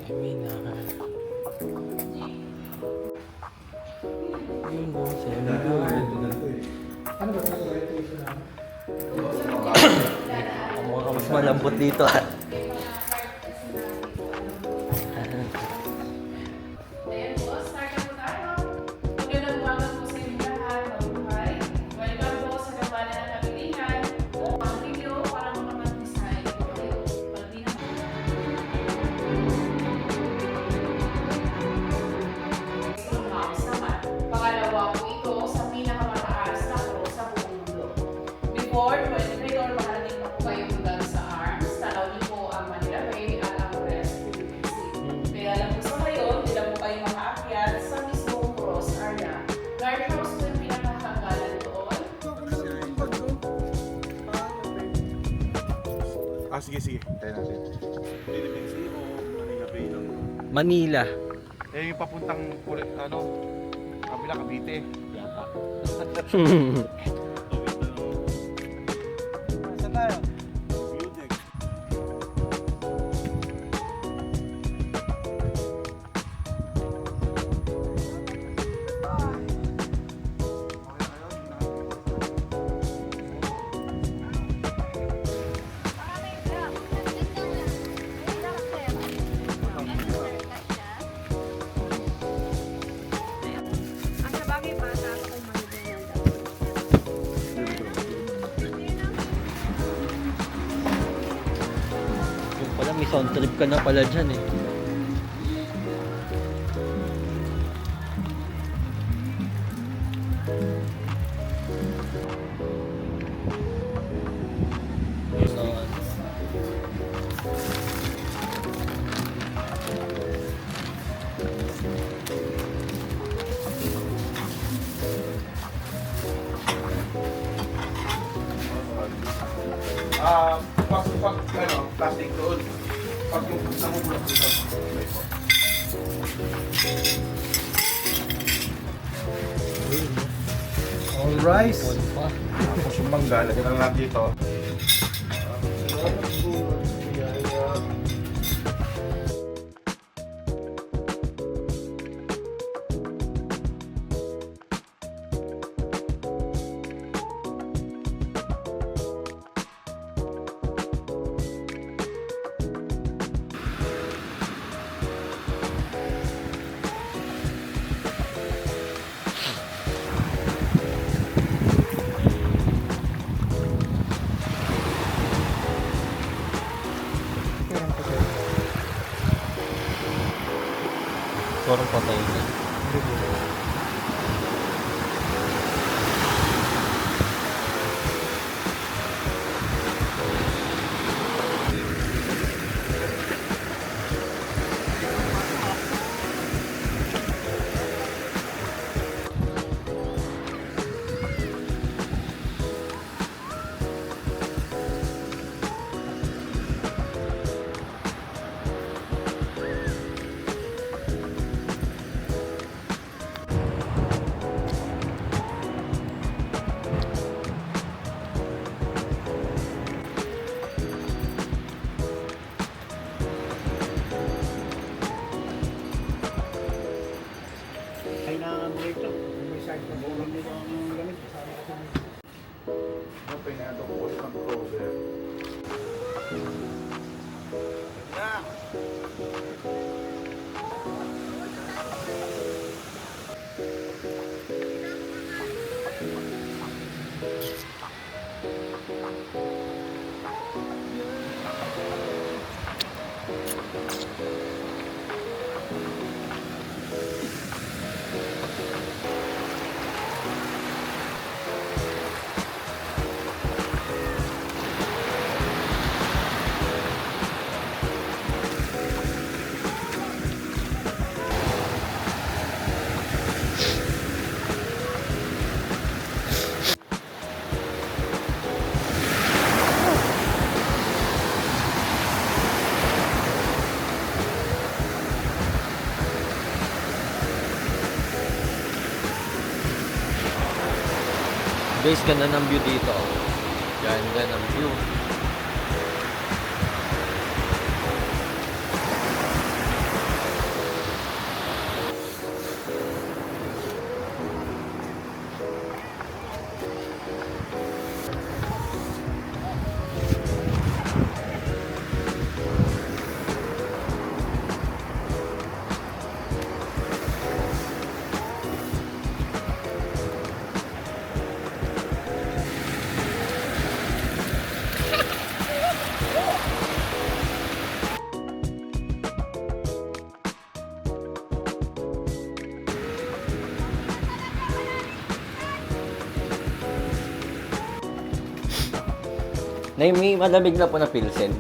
Seminar. Yun o, seminar. Ano ba ito? Mukhang mas malambot dito at. Ayan po, start na po tayo. Magandang umaga po sa inyo lahat. Mabuhay. Welcome po sa Gabana ng Kabilingan. Ang video para makapag-design po kayo. Pag di naman. Isang house naman. Pangalawa po ito sa pinakamataas na cross sa buong mundo. Before 23 or makarating pa po kayo hanggang sa arms, tanaw niyo po ang Manila Bay at ang West Philippine Sea. Kaya lang po sa ngayon, hindi lang po kayo makaakyat sa mismong cross area. Guardhouse po yung pinakahangganan doon. Sige. Tayo natin. Philippine Sea o Manila Bay lang? Manila. Eh, yung papuntang, kabila, Cavite. Yata. Saan tayo? Building. Ang sabagay bata ako kung manibigyan daw. Yung pala, may sound trip ka na pala dyan eh. Yun. Plastic doon. Pag yung namumulak dito. All rice. Tapos yung mangga, lagyan lang natin dito. Parang patay na. Kailangan mo ito. May side na bulang nito ang gamit. Kasama kasi Open na ito po sa controller. Guys, ganda ng view dito. Ganda ng view. May malamig na po na pilsen.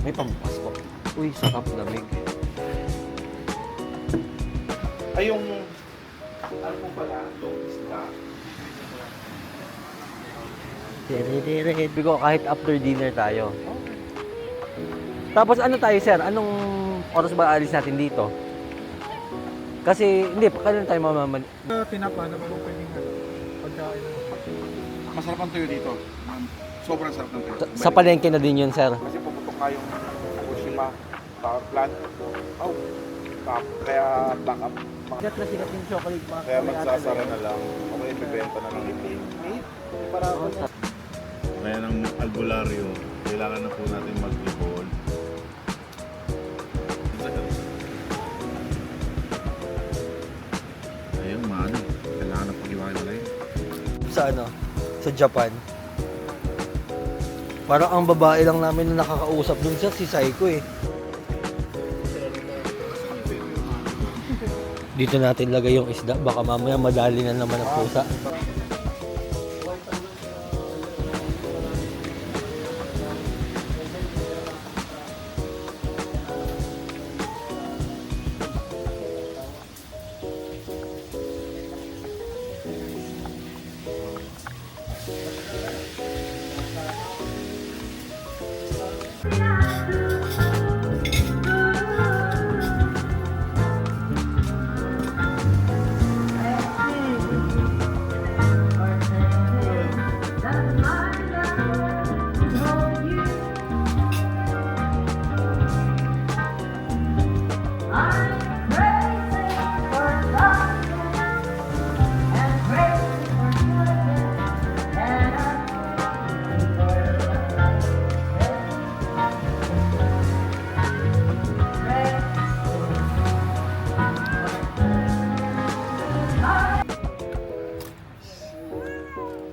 May pambukas po. Uy, sarap lamig. Ay, yung... Ano po pala? Yung isda. Sabi ko, kahit after dinner tayo. Tapos ano tayo, sir? Anong oras ba alis natin dito? Kasi, hindi, kailan tayo mamaman... Tinapa na po pwedeng pagkain. Masarap ang tuyo dito. Sobrang sarap ng tuyo. Sa palengke na din yun, sir. Kasi pumutok nga yung Fukushima power plant. Oh, kaya back up. Sigat na sigat yung chocolate mga Kaya magsasara na lang. Ako ibibenta na lang ito. para Kaya ng albularyo, kailangan na po natin mag-evolve. Ayun, man. Kailangan na pag-iwalay. sa ano, sa Japan. Parang ang babae lang namin na nakakausap dun siya, si Saiko eh. Dito natin lagay yung isda, baka mamaya madali na naman ang pusa.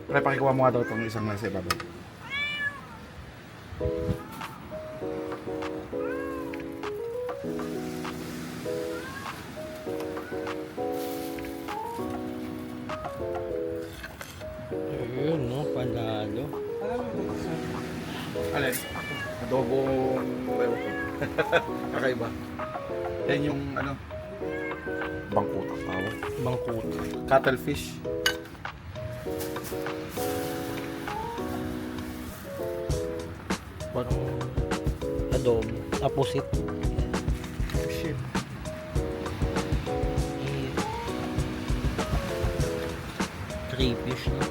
Pre, pakikuha mo nga daw itong isang nasa ibabaw. Ayun, no, panalo. Alin? Adobong... ewan ko. Kakaiba. Yan yung ano... Bangkut ang tawag. Bangkut. Cuttlefish. Parang adobo, aposit. Shit. Three fish na.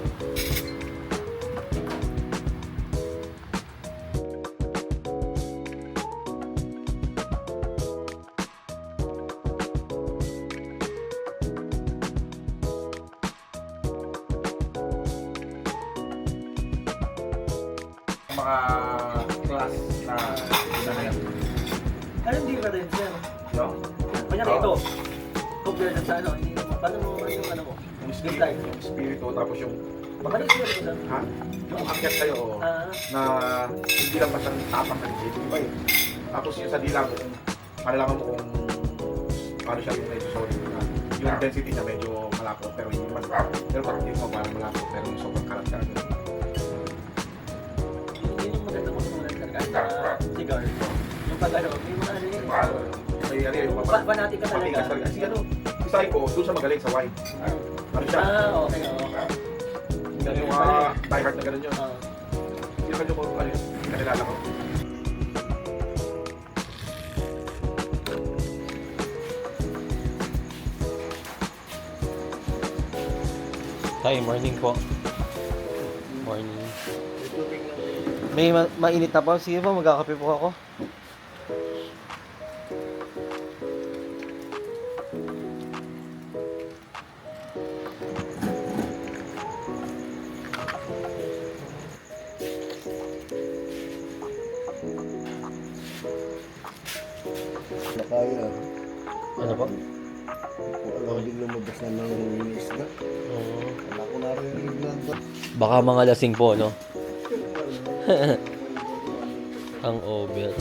Mga class na na yan. Anong difference yan? No? Kanya ito, compare na sa ano, hindi mo, paano mo, ano mo? Yung spirit, yung spirito, tapos yung... Baka na sila ito sir. Ha? Yung akyat kayo, na hindi lang basta tapang ng jeep, iba eh. Tapos yung sa dila mo, malalaman mo kung paano siya yung medyo solid na. Yung density niya medyo malapot, pero hindi mas... Pero parang hindi mo parang malapot, pero yung sobrang karat ka. Yun yung maganda ko sa sir, kahit sa cigar. Yung pag ano, may mga ano yun eh. May ano yung Fanatic ka talaga. matigas talaga. Kasi ano, si Saiko, doon siya magaling sa wine. Ano siya? Okay, okay. Ganun yung mga diehard na ganun yun. Ah. Hindi ka nyo kung ano yun, nakilala ko. Hi, morning po. Morning. May mainit na pa. Sige po, magkakape po ako. Kaya, Ano po? alam din lumabas na ng isda. Wala ko narinig na Baka mga lasing po, no? Ang over.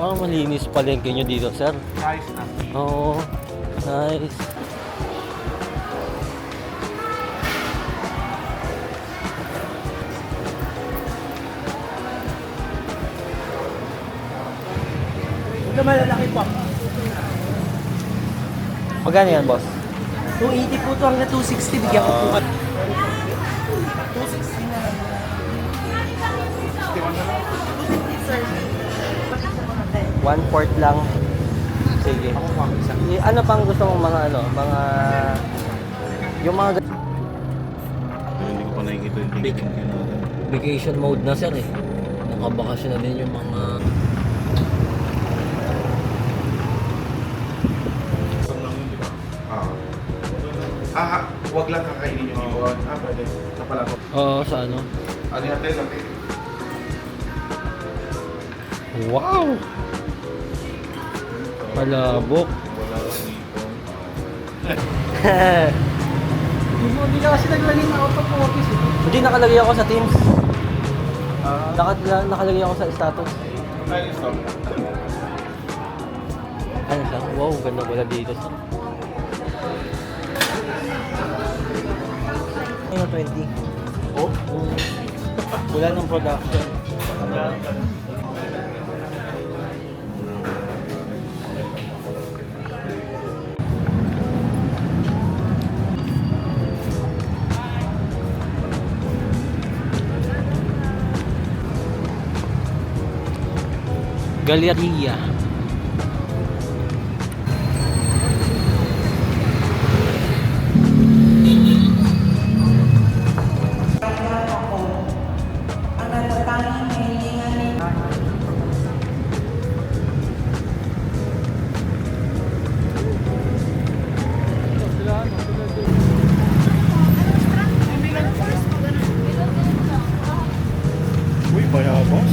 Parang malinis palengke nyo dito, sir. Guys na. Oo. Nice. Ito malalaki po. Magkano yan, boss? 280 po to hanggang 260. Bigyan ko po. 260 na lang. 1/4 lang. Sige. Ano pang gusto mong mga yung mga Hindi ko pa nakikita yung tingin natin. vacation mode na, sir, eh. Nakabakasyon na din yung mga Isang lang yun, di ba? Wag lang kakainin yung ibon. Pwede. Sa pala ko. Oo, sa ano? Ano yung hotel? Wow! Palabok. Wala lang dito. Hindi na kasi naglagay na out of office. Hindi, nakalagay ako sa Teams. Nakalagay ako sa status. Ayun, stop. Ano siya? Wow, ganda pala dito. Ayun, 20. Oh? Wala ng production. Galleria. Uy, bayabas.